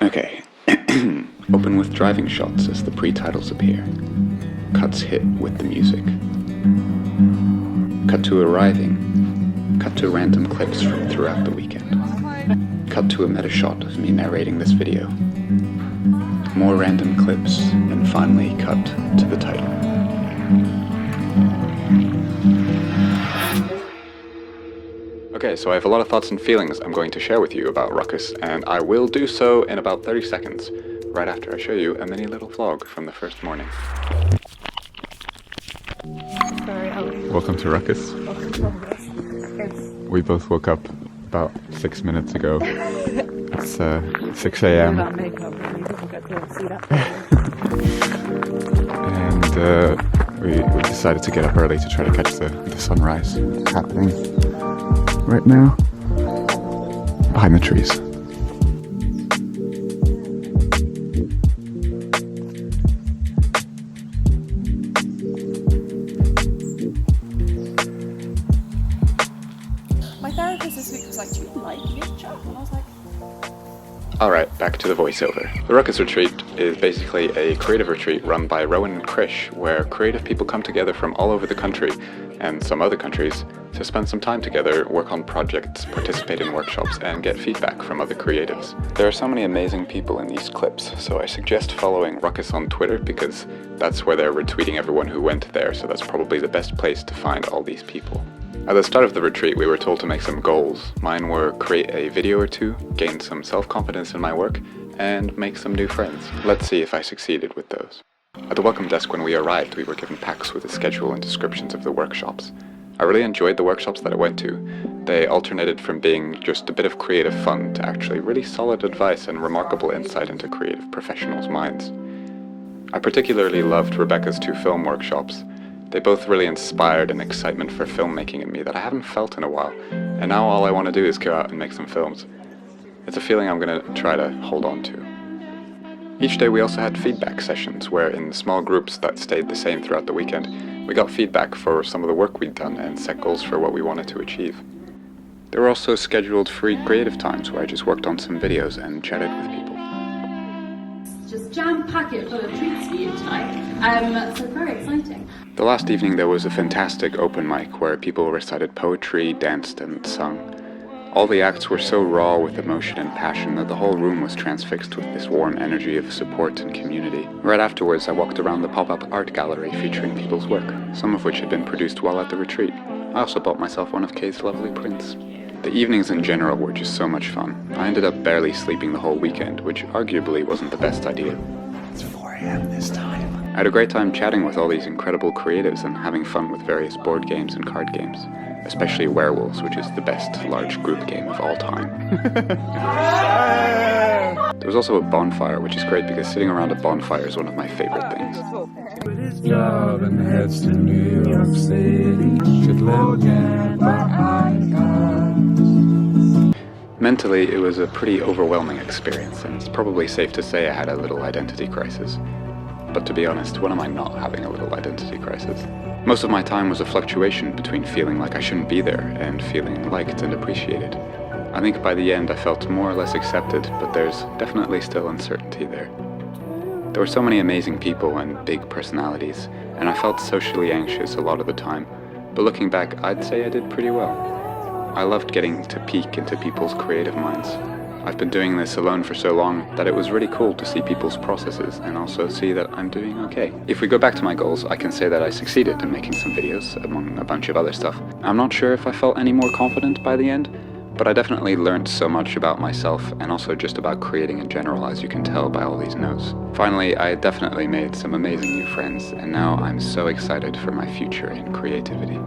Okay, open with driving shots as the pre-titles appear. Cuts hit with the music. Cut to arriving. Cut to random clips from throughout the weekend. Cut to a meta shot of me narrating this video. More random clips, and finally cut to the title. Okay, so I have a lot of thoughts and feelings I'm going to share with you about Ruckus, and I will do so in about 30 seconds, right after I show you a mini little vlog from the first morning. Welcome to Ruckus. We both woke up about 6 minutes ago. It's 6 a.m. And we decided to get up early to try to catch the sunrise happening right now behind the trees. My therapist this week was like, "Do you like nature?" And I was like, Alright, back to the voiceover. The Ruckus Retreat is basically a creative retreat run by Rowan and Krish, where creative people come together from all over the country, and some other countries, to spend some time together, work on projects, participate in workshops, and get feedback from other creatives. There are so many amazing people in these clips, so I suggest following Ruckus on Twitter, because that's where they're retweeting everyone who went there, so that's probably the best place to find all these people. At the start of the retreat, we were told to make some goals. Mine were create a video or two, gain some self-confidence in my work, and make some new friends. Let's see if I succeeded with those. At the welcome desk when we arrived, we were given packs with a schedule and descriptions of the workshops. I really enjoyed the workshops that I went to. They alternated from being just a bit of creative fun to actually really solid advice and remarkable insight into creative professionals' minds. I particularly loved Rebecca's 2 film workshops. They both really inspired an excitement for filmmaking in me that I haven't felt in a while, and now all I want to do is go out and make some films. It's a feeling I'm going to try to hold on to. Each day we also had feedback sessions, where in small groups that stayed the same throughout the weekend, we got feedback for some of the work we'd done and set goals for what we wanted to achieve. There were also scheduled free creative times where I just worked on some videos and chatted with people. just jam-pack it full of treats for you tonight. So very exciting. The last evening there was a fantastic open mic where people recited poetry, danced and sung. All the acts were so raw with emotion and passion that the whole room was transfixed with this warm energy of support and community. Right afterwards I walked around the pop-up art gallery featuring people's work, some of which had been produced while at the retreat. I also bought myself one of Kay's lovely prints. The evenings in general were just so much fun. I ended up barely sleeping the whole weekend, which arguably wasn't the best idea. It's 4 a.m. this time. I had a great time chatting with all these incredible creatives and having fun with various board games and card games, especially Werewolves, which is the best large group game of all time. There was also a bonfire, which is great because sitting around a bonfire is one of my favorite things. Quit his job and heads to New York City. Should live again, but I can't. Mentally, it was a pretty overwhelming experience, and it's probably safe to say I had a little identity crisis. But to be honest, when am I not having a little identity crisis? Most of my time was a fluctuation between feeling like I shouldn't be there and feeling liked and appreciated. I think by the end I felt more or less accepted, but there's definitely still uncertainty there. There were so many amazing people and big personalities, and I felt socially anxious a lot of the time, but looking back, I'd say I did pretty well. I loved getting to peek into people's creative minds. I've been doing this alone for so long that it was really cool to see people's processes and also see that I'm doing okay. If we go back to my goals, I can say that I succeeded in making some videos, among a bunch of other stuff. I'm not sure if I felt any more confident by the end, but I definitely learned so much about myself and also just about creating in general, as you can tell by all these notes. Finally, I definitely made some amazing new friends, and now I'm so excited for my future in creativity.